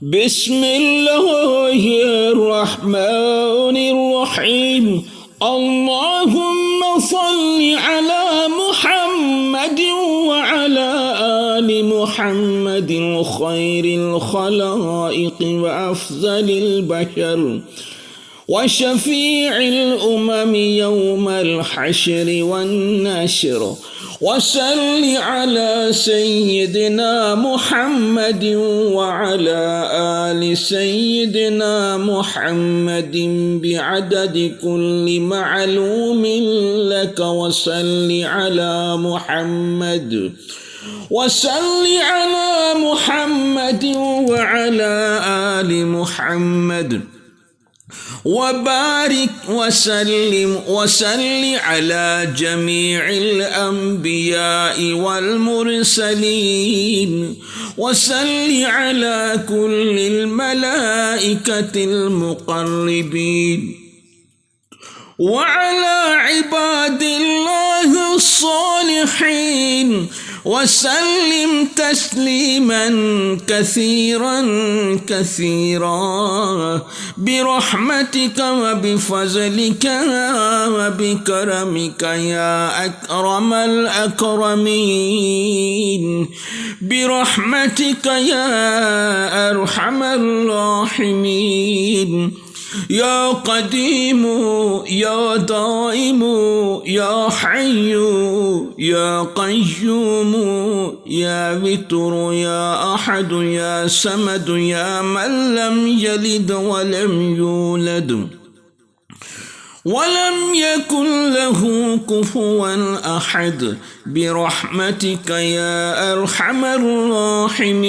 بسم الله الرحمن الرحيم. اللهم صل على محمد وعلى آل محمد خير الخلائق وأفضل البشر وشفيع الأمم يوم الحشر والنشر. وصل على سيدنا محمد وعلى آل سيدنا محمد بعدد كل معلوم لك. وصل على محمد وعلى آل محمد وبارك وسل على جميع الأنبياء والمرسلين. وسل على كل الملائكة المقربين وعلى عباد الله الصالحين. وسلم تسليما كثيرا برحمتك وبفضلك وبكرمك يا أكرم الأكرمين، برحمتك يا أرحم الراحمين، يا قديم يا دائم يا حي يا قيوم يا وتر يا أحد يا صمد يا من لم يلد ولم يولد ولم يكن له كفوا أحد، برحمتك يا أرحم الراحمين.